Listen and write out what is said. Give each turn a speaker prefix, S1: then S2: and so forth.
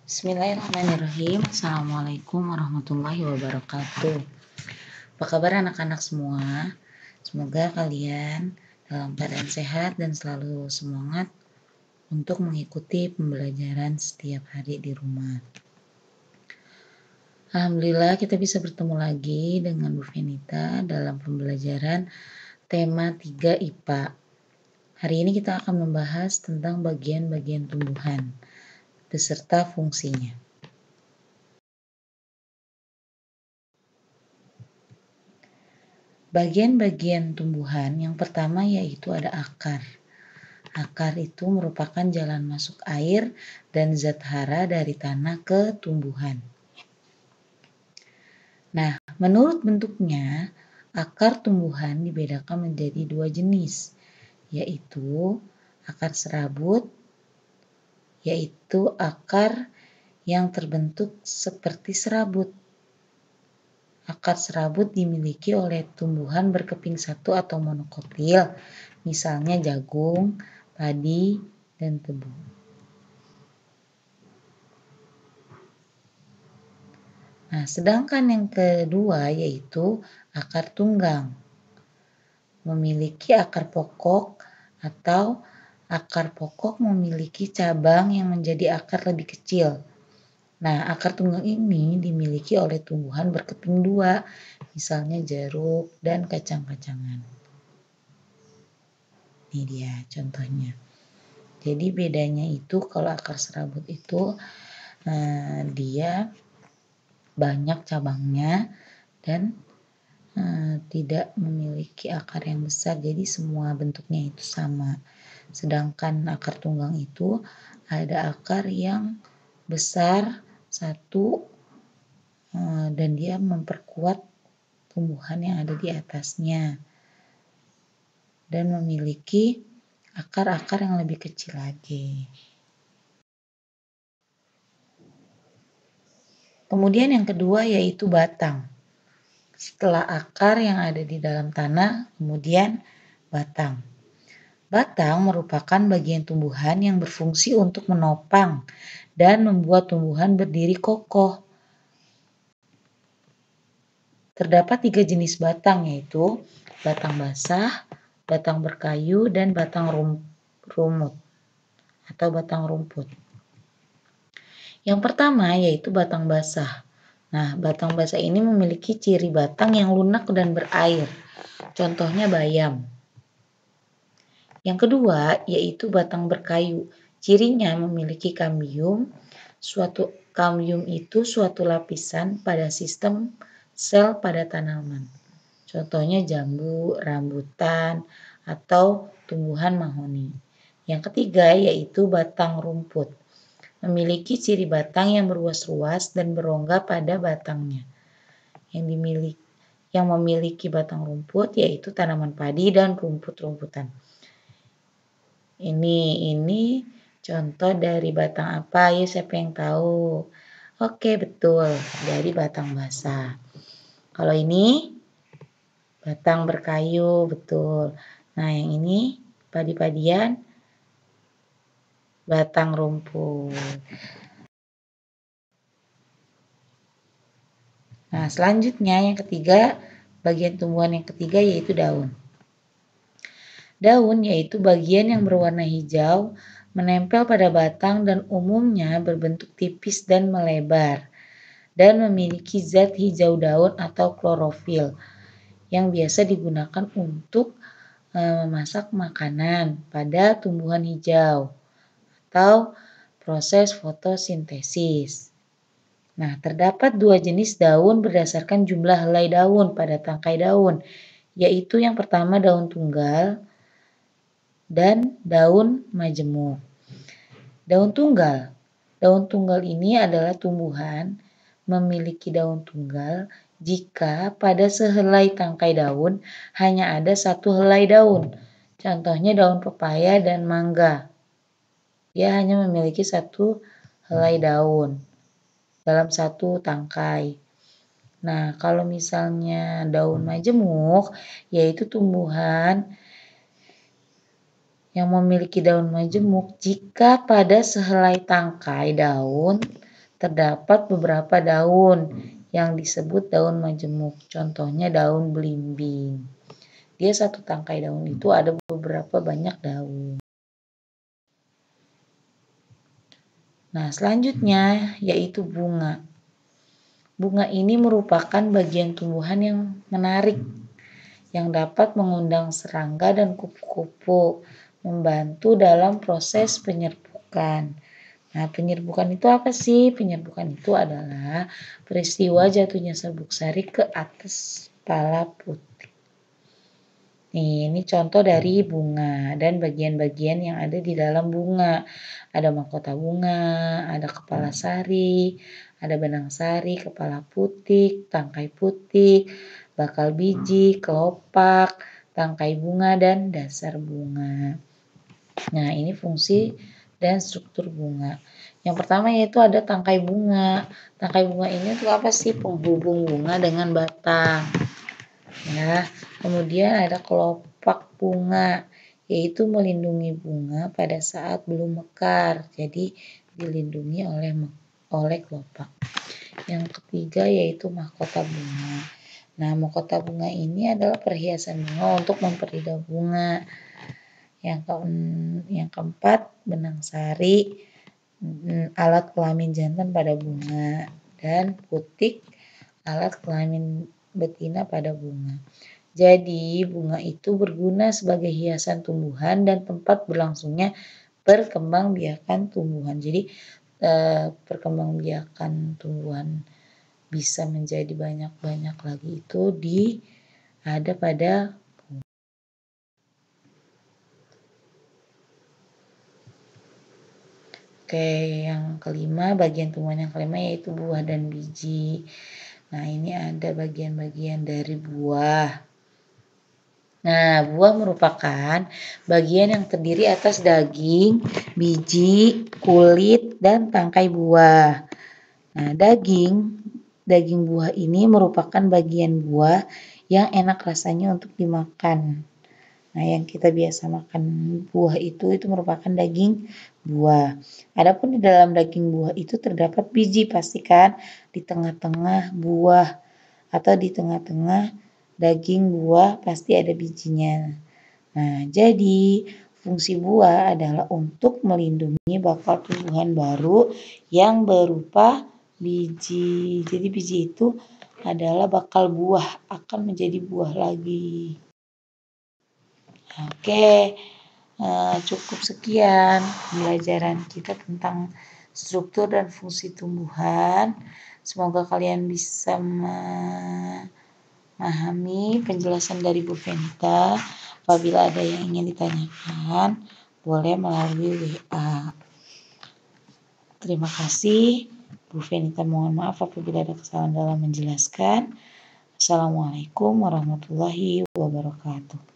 S1: Bismillahirrahmanirrahim. Assalamualaikum warahmatullahi wabarakatuh. Apa kabar anak-anak semua? Semoga kalian dalam keadaan sehat dan selalu semangat untuk mengikuti pembelajaran setiap hari di rumah. Alhamdulillah kita bisa bertemu lagi dengan Bu Venita dalam pembelajaran tema 3 IPA. Hari ini kita akan membahas tentang bagian-bagian tumbuhan beserta fungsinya. Bagian-bagian tumbuhan yang pertama yaitu ada akar. Akar itu merupakan jalan masuk air dan zat hara dari tanah ke tumbuhan. Nah, menurut bentuknya, akar tumbuhan dibedakan menjadi 2 jenis, yaitu akar serabut, yaitu akar yang terbentuk seperti serabut. Akar serabut dimiliki oleh tumbuhan berkeping satu atau monokotil, misalnya jagung, padi, dan tebu. Nah, sedangkan yang kedua yaitu akar tunggang. Memiliki akar pokok atau akar pokok memiliki cabang yang menjadi akar lebih kecil. Nah, akar tunggang ini dimiliki oleh tumbuhan berkeping 2, misalnya jeruk dan kacang-kacangan. Ini dia contohnya. Jadi bedanya itu kalau akar serabut itu dia banyak cabangnya dan tidak memiliki akar yang besar, jadi semua bentuknya itu sama. Sedangkan akar tunggang itu ada akar yang besar satu dan dia memperkuat tumbuhan yang ada di atasnya dan memiliki akar-akar yang lebih kecil lagi. Kemudian yang kedua yaitu batang. Setelah akar yang ada di dalam tanah, kemudian batang. Batang merupakan bagian tumbuhan yang berfungsi untuk menopang dan membuat tumbuhan berdiri kokoh. Terdapat 3 jenis batang, yaitu batang basah, batang berkayu, dan batang rumut atau batang rumput. Yang pertama yaitu batang basah. Nah, batang basah ini memiliki ciri batang yang lunak dan berair. Contohnya bayam. Yang kedua yaitu batang berkayu. Cirinya memiliki kambium. Kambium itu suatu lapisan pada sistem sel pada tanaman. Contohnya jambu, rambutan, atau tumbuhan mahoni. Yang ketiga yaitu batang rumput. Memiliki ciri batang yang berruas-ruas dan berongga pada batangnya. Yang memiliki batang rumput yaitu tanaman padi dan rumput-rumputan. Ini contoh dari batang apa? Ayo siapa yang tahu? Oke, betul, dari batang basah. Kalau ini batang berkayu, betul. Nah, yang ini padi-padian, batang rumput. Nah, selanjutnya yang ketiga, bagian tumbuhan yang ketiga yaitu daun. Daun yaitu bagian yang berwarna hijau, menempel pada batang dan umumnya berbentuk tipis dan melebar, dan memiliki zat hijau daun atau klorofil yang biasa digunakan untuk memasak makanan pada tumbuhan hijau atau proses fotosintesis. Nah, terdapat 2 jenis daun berdasarkan jumlah helai daun pada tangkai daun, yaitu yang pertama daun tunggal dan daun majemuk. Daun tunggal ini adalah tumbuhan memiliki daun tunggal jika pada sehelai tangkai daun hanya ada 1 helai daun. Contohnya daun pepaya dan mangga. Dia hanya memiliki 1 helai daun dalam 1 tangkai. Nah, kalau misalnya daun majemuk, yaitu tumbuhan yang memiliki daun majemuk jika pada sehelai tangkai daun terdapat beberapa daun yang disebut daun majemuk. Contohnya daun belimbing. Dia satu tangkai daun itu ada beberapa banyak daun. Nah, selanjutnya yaitu bunga. Bunga ini merupakan bagian tumbuhan yang menarik, yang dapat mengundang serangga dan kupu-kupu, membantu dalam proses penyerbukan. Nah, penyerbukan itu apa sih? Penyerbukan itu adalah peristiwa jatuhnya serbuk sari ke atas kepala putik. Nih, ini contoh dari bunga dan bagian-bagian yang ada di dalam bunga. Ada mahkota bunga, ada kepala sari, ada benang sari, kepala putik, tangkai putik, bakal biji, kelopak, tangkai bunga, dan dasar bunga. Nah, ini fungsi dan struktur bunga. Yang pertama yaitu ada tangkai bunga. Tangkai bunga ini tuh apa sih? Penghubung bunga dengan batang. Ya, kemudian ada kelopak bunga, yaitu melindungi bunga pada saat belum mekar. Jadi dilindungi oleh kelopak. Yang ketiga yaitu mahkota bunga. Nah, mahkota bunga ini adalah perhiasan bunga untuk memperindah bunga. Yang keempat, benang sari, alat kelamin jantan pada bunga, dan putik, alat kelamin betina pada bunga. Jadi bunga itu berguna sebagai hiasan tumbuhan dan tempat berlangsungnya perkembangbiakan tumbuhan. Jadi perkembangbiakan tumbuhan bisa menjadi banyak-banyak lagi itu ada pada bunga. Oke, yang kelima, bagian tumbuhan yang kelima yaitu buah dan biji. Nah, ini ada bagian-bagian dari buah. Nah, buah merupakan bagian yang terdiri atas daging, biji, kulit, dan tangkai buah. Nah, daging buah ini merupakan bagian buah yang enak rasanya untuk dimakan. Nah, yang kita biasa makan buah itu merupakan daging buah. Adapun di dalam daging buah itu terdapat biji, pastikan di tengah-tengah buah atau di tengah-tengah daging buah pasti ada bijinya. Nah, jadi fungsi buah adalah untuk melindungi bakal tumbuhan baru yang berupa biji. Jadi biji itu adalah bakal buah, akan menjadi buah lagi. Oke, cukup sekian pembelajaran kita tentang struktur dan fungsi tumbuhan. Semoga kalian bisa memahami penjelasan dari Bu Venita. Apabila ada yang ingin ditanyakan, boleh melalui WA. Terima kasih. Bu Venita mohon maaf apabila ada kesalahan dalam menjelaskan. Assalamualaikum warahmatullahi wabarakatuh.